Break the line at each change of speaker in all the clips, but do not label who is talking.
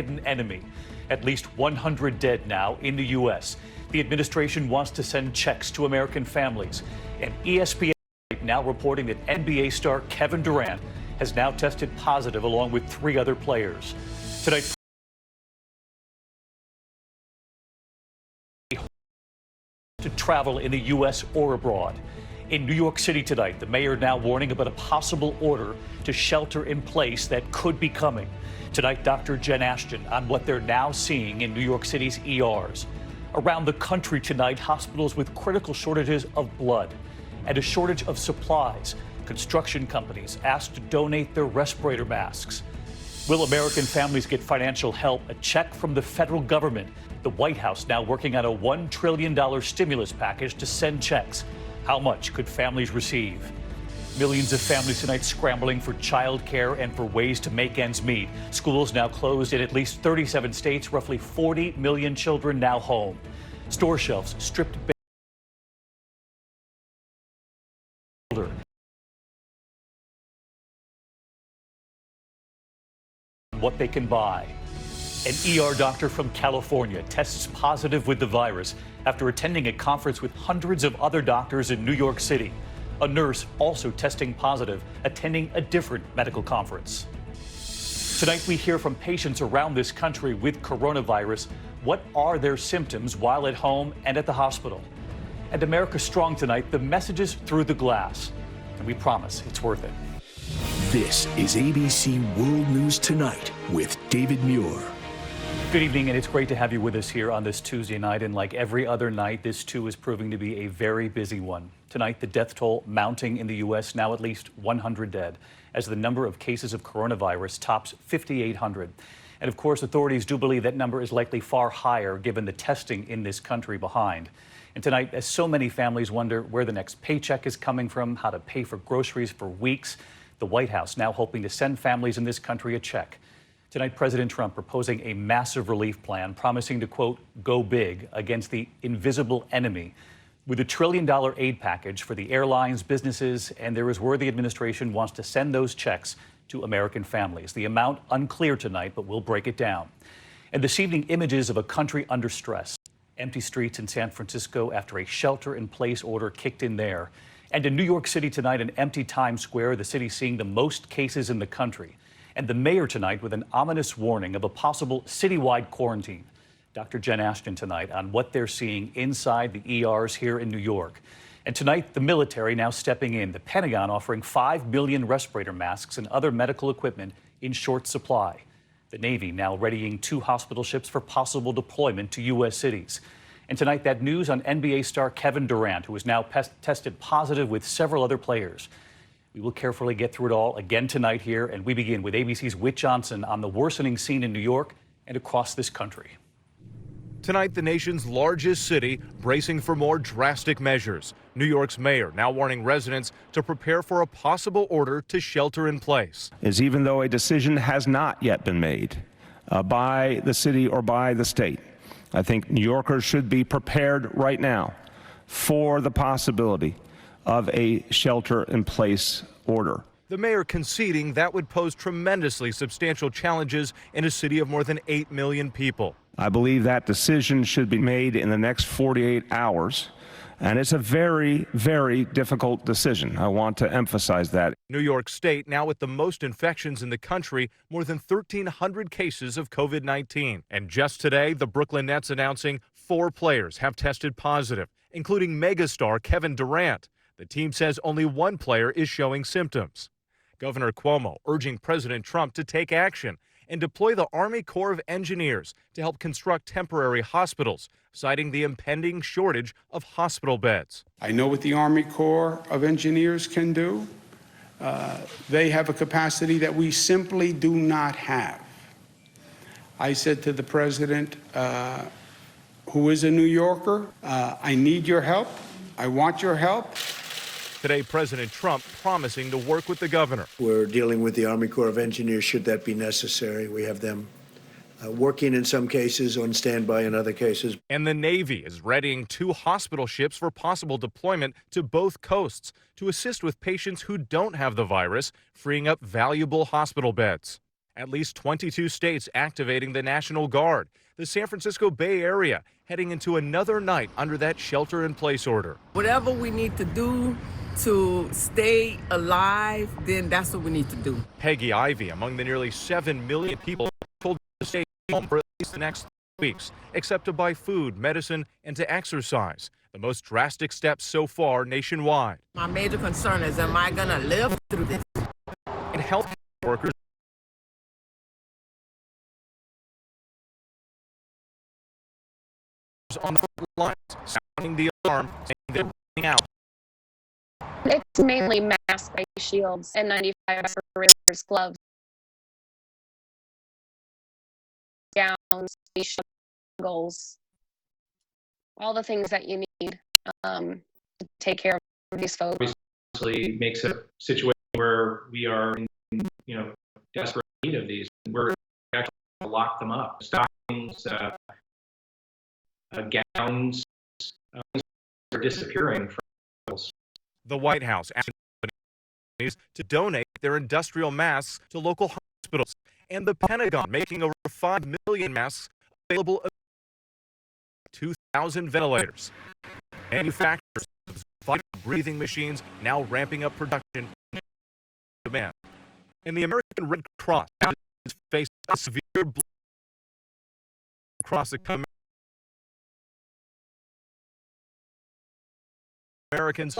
hidden enemy. At least 100 dead now in the U.S. The administration wants to send checks to American families. And ESPN now reporting that NBA star Kevin Durant has now tested positive along with 3 other players. Tonight, to travel in the U.S. or abroad. In New York City tonight, the mayor now warning about a possible order to shelter in place that could be coming. Tonight, Dr. Jen Ashton on what they're now seeing in New York City's ERs. Around the country tonight, hospitals with critical shortages of blood and a shortage of supplies. Construction companies asked to donate their respirator masks. Will American families get financial help? A check from the federal government. The White House now working on a $1 trillion stimulus package to send checks. How much could families receive? Millions of families tonight scrambling for child care and for ways to make ends meet. Schools now closed in at least 37 states, roughly 40 million children now home. Store shelves stripped bare. What they can buy. An ER doctor from California tests positive with the virus after attending a conference with hundreds of other doctors in New York City. A nurse also testing positive, attending a different medical conference. Tonight, we hear from patients around this country with coronavirus. What are their symptoms while at home and at the hospital? And America Strong tonight, the messages through the glass. And we promise it's worth it.
This is ABC World News Tonight with David Muir.
Good evening, and it's great to have you with us here on this Tuesday night. And like every other night, this too is proving to be a very busy one. Tonight, the death toll mounting in the U.S., now at least 100 dead, as the number of cases of coronavirus tops 5,800. And of course, authorities do believe that number is likely far higher given the testing in this country behind. And tonight, as so many families wonder where the next paycheck is coming from, how to pay for groceries for weeks, the White House now hoping to send families in this country a check. Tonight, President Trump proposing a massive relief plan, promising to, quote, go big against the invisible enemy with a $1 trillion aid package for the airlines, businesses, and there is word the administration wants to send those checks to American families. The amount unclear tonight, but we'll break it down. And this evening, images of a country under stress. Empty streets in San Francisco after a shelter-in-place order kicked in there. And in New York City tonight, an empty Times Square, the city seeing the most cases in the country. And the mayor tonight with an ominous warning of a possible citywide quarantine. Dr. Jen Ashton tonight on what they're seeing inside the ERs here in New York. And tonight, the military now stepping in. The Pentagon offering 5 million respirator masks and other medical equipment in short supply. The Navy now readying 2 hospital ships for possible deployment to U.S. cities. And tonight, that news on NBA star Kevin Durant, who is now tested positive with several other players. We will carefully get through it all again tonight here, and we begin with ABC's Whit Johnson on the worsening scene in New York and across this country.
Tonight, the nation's largest city bracing for more drastic measures. New York's mayor now warning residents to prepare for a possible order to shelter in place.
Is even though a decision has not yet been made by the city or by the state, I think New Yorkers should be prepared right now for the possibility of a shelter-in-place order.
The mayor conceding that would pose tremendously substantial challenges in a city of more than 8 million people.
I believe that decision should be made in the next 48 hours, and it's a very, very difficult decision. I want to emphasize that.
New York State now with the most infections in the country, more than 1,300 cases of COVID-19. And just today, the Brooklyn Nets announcing 4 players have tested positive, including megastar Kevin Durant. The team says only 1 player is showing symptoms. Governor Cuomo urging President Trump to take action and deploy the Army Corps of Engineers to help construct temporary hospitals, citing the impending shortage of hospital beds.
I know what the Army Corps of Engineers can do. They have a capacity that we simply do not have. I said to the president, who is a New Yorker, I need your help. I want your help.
Today, President Trump promising to work with the governor.
We're dealing with the Army Corps of Engineers should that be necessary. We have them working in some cases, on standby in other cases.
And the Navy is readying 2 hospital ships for possible deployment to both coasts to assist with patients who don't have the virus, freeing up valuable hospital beds. At least 22 states activating the National Guard. The San Francisco Bay Area heading into another night under that shelter-in-place order.
Whatever we need to do to stay alive, then that's what we need to do.
Peggy Ivy, among the nearly 7 million people told to stay home for at least the next 3 weeks, except to buy food, medicine, and to exercise. The most drastic steps so far nationwide.
My major concern is, am I gonna live through this?
And health workers on the front lines, sounding the alarm, saying they're running out.
It's mainly masks, face shields, N95 respirators, gloves, gowns, face goggles, all the things that you need to take care of these folks.
Obviously makes a situation where we are in, desperate need of these. We're actually going to lock them up. Stockings, gowns are disappearing from us.
The White House asked companies to donate their industrial masks to local hospitals, and the Pentagon making over 5 million masks available. 2,000 ventilators. Manufacturers of vital breathing machines now ramping up production demand. And the American Red Cross is facing a severe blow across the country. Americans.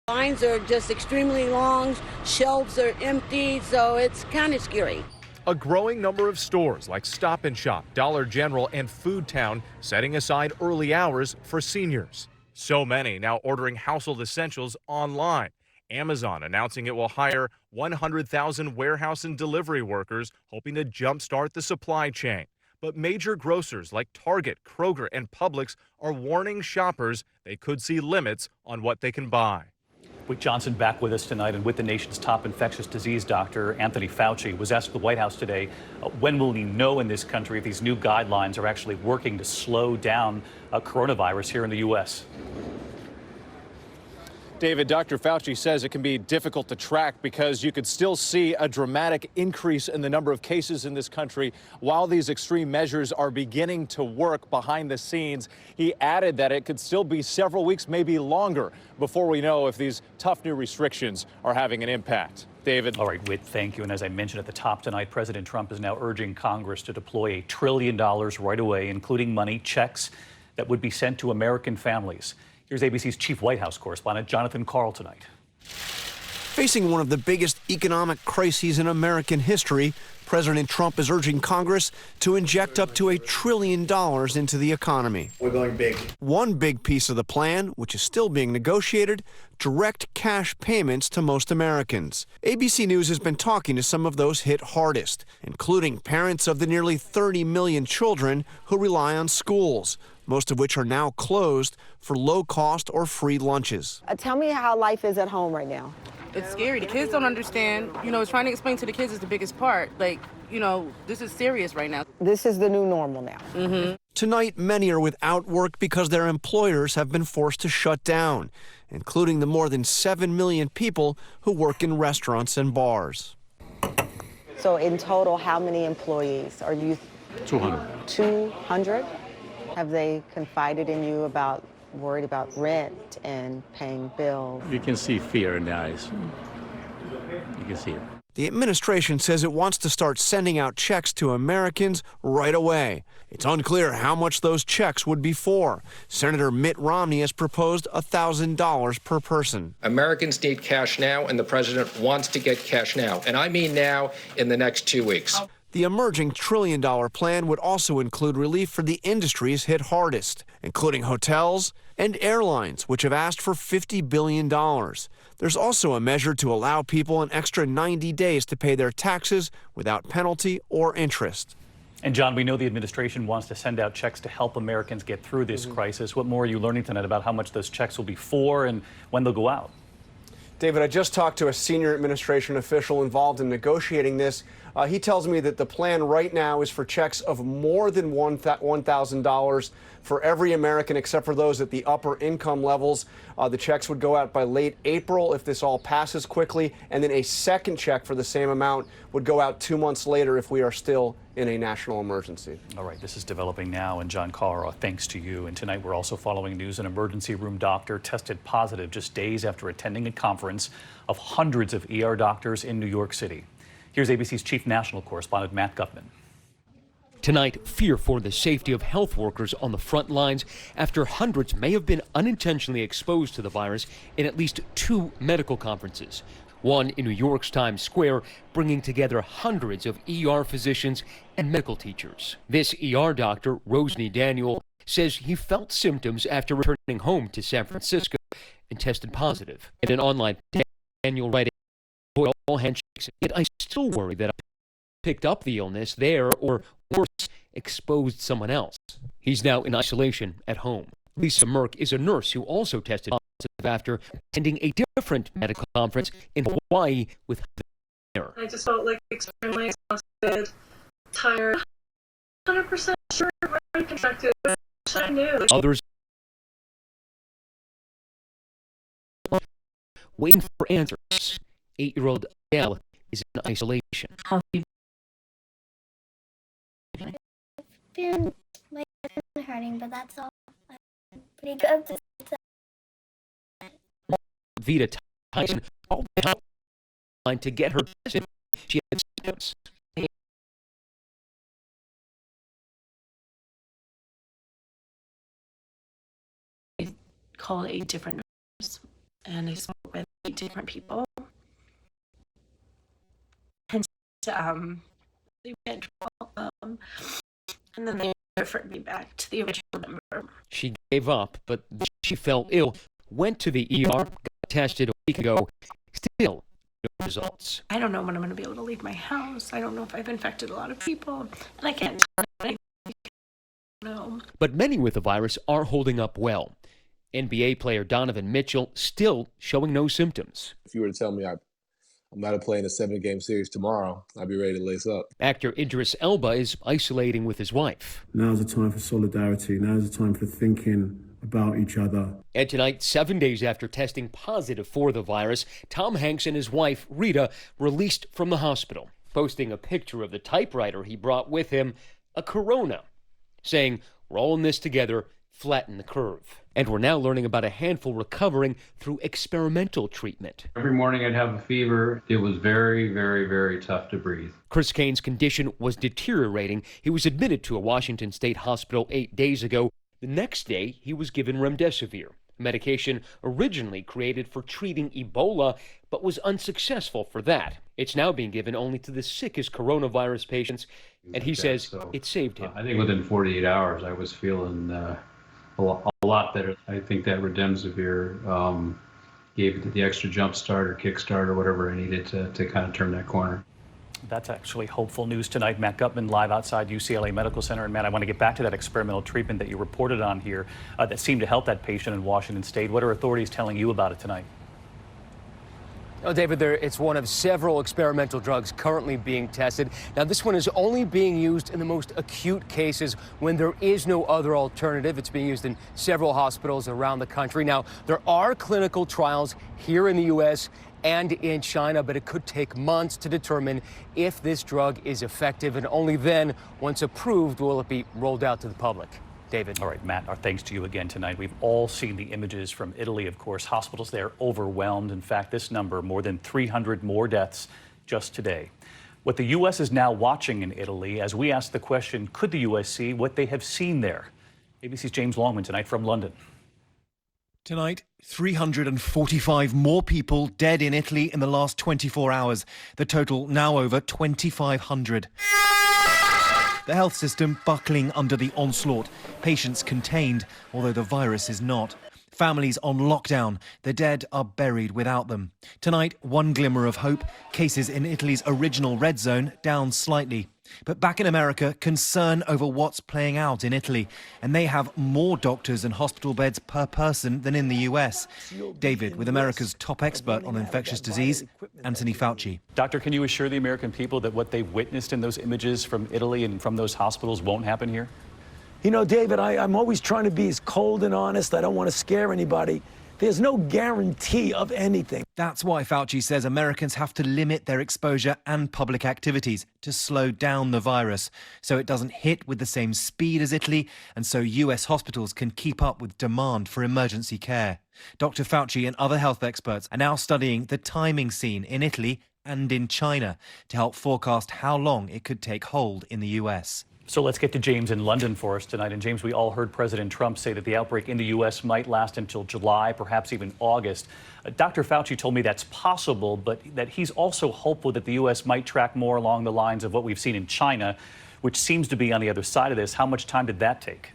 Lines are just extremely long, shelves are empty, so it's kind of scary.
A growing number of stores like Stop & Shop, Dollar General, and Food Town setting aside early hours for seniors. So many now ordering household essentials online. Amazon announcing it will hire 100,000 warehouse and delivery workers, hoping to jumpstart the supply chain. But major grocers like Target, Kroger, and Publix are warning shoppers they could see limits on what they can buy.
With Johnson back with us tonight, and with the nation's top infectious disease doctor, Anthony Fauci, was asked at the White House today, when will we know in this country if these new guidelines are actually working to slow down coronavirus here in the U.S.?
David, Dr. Fauci says it can be difficult to track because you could still see a dramatic increase in the number of cases in this country while these extreme measures are beginning to work behind the scenes. He added that it could still be several weeks, maybe longer, before we know if these tough new restrictions are having an impact. David.
All right, Whit, thank you. And as I mentioned at the top tonight, President Trump is now urging Congress to deploy $1 trillion right away, including money, checks that would be sent to American families. Here's ABC's chief White House correspondent, Jonathan Karl, tonight.
Facing one of the biggest economic crises in American history, President Trump is urging Congress to inject up to $1 trillion into the economy.
We're going big.
One big piece of the plan, which is still being negotiated, direct cash payments to most Americans. ABC News has been talking to some of those hit hardest, including parents of the nearly 30 million children who rely on schools, most of which are now closed for low-cost or free lunches.
Tell me how life is at home right now.
It's scary. The kids don't understand. Trying to explain to the kids is the biggest part. This is serious right now.
This is the new normal now.
Tonight, many are without work because their employers have been forced to shut down, including the more than 7 million people who work in restaurants and bars.
So in total, how many employees are you?
200.
200? Have they confided in you worried about rent and paying bills?
You can see fear in the eyes. You can see it.
The administration says it wants to start sending out checks to Americans right away. It's unclear how much those checks would be for. Senator Mitt Romney has proposed $1,000 per person.
Americans need cash now, and the president wants to get cash now. And I mean now, in the next 2 weeks.
The emerging $1 trillion plan would also include relief for the industries hit hardest, including hotels and airlines, which have asked for $50 billion. There's also a measure to allow people an extra 90 days to pay their taxes without penalty or interest.
And John, we know the administration wants to send out checks to help Americans get through this crisis. What more are you learning tonight about how much those checks will be for and when they'll go out?
David, I just talked to a senior administration official involved in negotiating this.
He tells me that the plan right now is for checks of more than $1,000 for every American except for those at the upper income levels. The checks would go out by late April if this all passes quickly, and then a second check for the same amount would go out 2 months later if we are still in a national emergency.
All right, this is developing now, and John Carr, thanks to you. And tonight we're also following news an emergency room doctor tested positive just days after attending a conference of hundreds of ER doctors in New York City. Here's ABC's chief national correspondent, Matt Gutman.
Tonight, fear for the safety of health workers on the front lines after hundreds may have been unintentionally exposed to the virus in at least 2 medical conferences. One in New York's Times Square, bringing together hundreds of ER physicians and medical teachers. This ER doctor, Rosny Daniel, says he felt symptoms after returning home to San Francisco and tested positive. In an online Daniel writing, all handshakes, yet I still worry that I picked up the illness there or worse, exposed someone else. He's now in isolation at home. Lisa Merck is a nurse who also tested positive after attending a different medical conference in Hawaii with her.
I just felt like extremely exhausted, tired, 100% sure I contracted, I knew.
Others waiting for answers. 8-year-old Adele is in isolation.
Been my head hurting, but that's all. I'm pretty good.
Vita Tyson called the hotline to get her tested. She had symptoms.
I called 8 different nurses, and I spoke with 8 different people. And they went and then they referred me back to the original number.
She gave up, but she fell ill, went to the ER, got tested a week ago, still no results.
I don't know when I'm going to be able to leave my house. I don't know if I've infected a lot of people, and I can't tell anything. No.
But many with the virus are holding up well. NBA player Donovan Mitchell still showing no symptoms.
If you were to tell me I'm not playing a 7-game series tomorrow, I'd be ready to lace up.
Actor Idris Elba is isolating with his wife.
Now's the time for solidarity. Now's the time for thinking about each other.
And tonight, 7 days after testing positive for the virus, Tom Hanks and his wife, Rita, released from the hospital, posting a picture of the typewriter he brought with him, a Corona, saying, "We're all in this together, flatten the curve." And we're now learning about a handful recovering through experimental treatment.
Every morning I'd have a fever. It was very, very, very tough to breathe.
Chris Kane's condition was deteriorating. He was admitted to a Washington State hospital 8 days ago. The next day, he was given remdesivir, a medication originally created for treating Ebola, but was unsuccessful for that. It's now being given only to the sickest coronavirus patients, and he says it saved him.
I think within 48 hours, I was feeling a lot better. I think that remdesivir gave the extra jump start or kick start or whatever I needed to kind of turn that corner.
That's actually hopeful news tonight. Matt Gutman live outside UCLA Medical Center. And Matt, I want to get back to that experimental treatment that you reported on here that seemed to help that patient in Washington State. What are authorities telling you about it tonight?
Oh, David, it's one of several experimental drugs currently being tested. Now, this one is only being used in the most acute cases when there is no other alternative. It's being used in several hospitals around the country. Now, there are clinical trials here in the U.S. and in China, but it could take months to determine if this drug is effective, and only then, once approved, will it be rolled out to the public. David.
All right, Matt, our thanks to you again tonight. We've all seen the images from Italy, of course. Hospitals there overwhelmed. In fact, this number, more than 300 more deaths just today. What the U.S. is now watching in Italy, as we ask the question, could the U.S. see what they have seen there? ABC's James Longman tonight from London.
Tonight, 345 more people dead in Italy in the last 24 hours. The total now over 2,500. The health system buckling under the onslaught. Patients contained, although the virus is not. Families on lockdown. The dead are buried without them. Tonight, one glimmer of hope. Cases in Italy's original red zone down slightly. But back in America, concern over what's playing out in Italy. And they have more doctors and hospital beds per person than in the US. David, with America's top expert on infectious disease, Anthony Fauci.
Doctor, can you assure the American people that what they've witnessed in those images from Italy and from those hospitals won't happen here?
You know, David, I'm always trying to be as cold and honest. I don't want to scare anybody. There's no guarantee of anything.
That's why Fauci says Americans have to limit their exposure and public activities to slow down the virus so it doesn't hit with the same speed as Italy and so US hospitals can keep up with demand for emergency care. Dr. Fauci and other health experts are now studying the timing scene in Italy and in China to help forecast how long it could take hold in the US.
So let's get to James in London for us tonight. And James, we all heard President Trump say that the outbreak in the U.S. might last until July, perhaps even August. Dr. Fauci told me that's possible, but that he's also hopeful that the U.S. might track more along the lines of what we've seen in China, which seems to be on the other side of this. How much time did that take?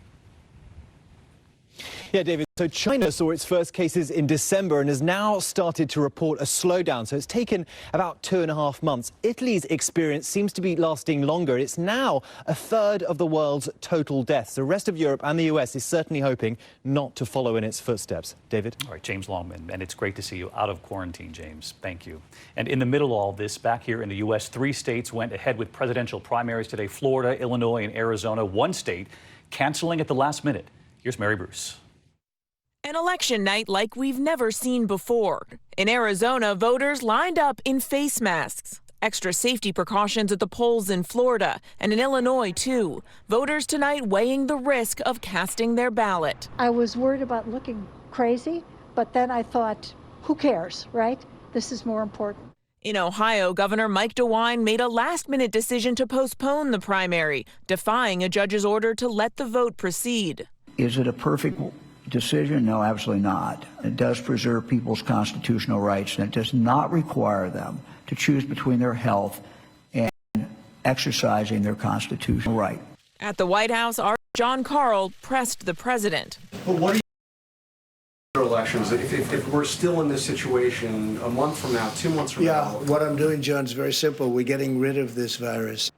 Yeah, David, so China saw its first cases in December and has now started to report a slowdown. So it's taken about 2.5 months. Italy's experience seems to be lasting longer. It's now a third of the world's total deaths. The rest of Europe and the US is certainly hoping not to follow in its footsteps. David?
All right, James Longman, and it's great to see you out of quarantine, James. Thank you. And in the middle of all this, back here in the U.S., 3 states went ahead with presidential primaries today: Florida, Illinois, and Arizona. 1 state canceling at the last minute. Here's Mary Bruce.
An election night like we've never seen before. In Arizona, voters lined up in face masks. Extra safety precautions at the polls in Florida and in Illinois, too. Voters tonight weighing the risk of casting their ballot.
I was worried about looking crazy, but then I thought, who cares, right? This is more important.
In Ohio, Governor Mike DeWine made a last-minute decision to postpone the primary, defying a judge's order to let the vote proceed.
Is it a perfect decision? No, absolutely not. It does preserve people's constitutional rights, and it does not require them to choose between their health and exercising their constitutional right.
At the White House, John Karl pressed the president.
Well, what do you elections if we're still in this situation a month from now, 2 months from now?
What I'm doing, John, is very simple. We're getting rid of this virus.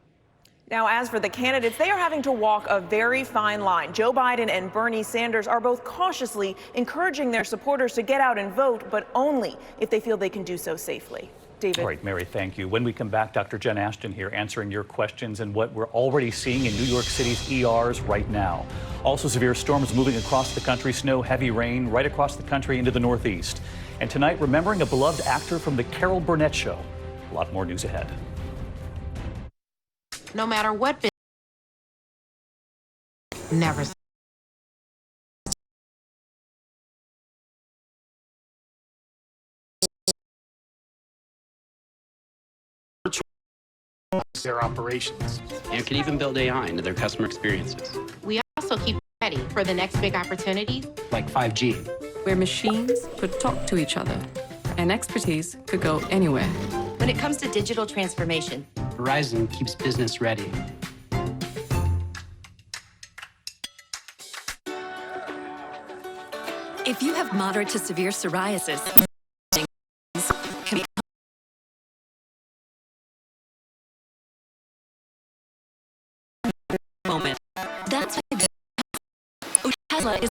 Now, as for the candidates, they are having to walk a very fine line. Joe Biden and Bernie Sanders are both cautiously encouraging their supporters to get out and vote, but only if they feel they can do so safely. David.
All right, Mary, thank you. When we come back, Dr. Jen Ashton here answering your questions and what we're already seeing in New York City's ERs right now. Also, severe storms moving across the country, snow, heavy rain right across the country into the Northeast. And tonight, remembering a beloved actor from the Carol Burnett Show. A lot more news ahead.
No matter what, never.
Their operations and can even build AI into their customer experiences.
We also keep ready for the next big opportunity,
like 5G,
where machines could talk to each other and expertise could go anywhere.
When it comes to digital transformation,
Verizon keeps business ready.
If you have moderate to severe psoriasis, moment. That's why Otezla is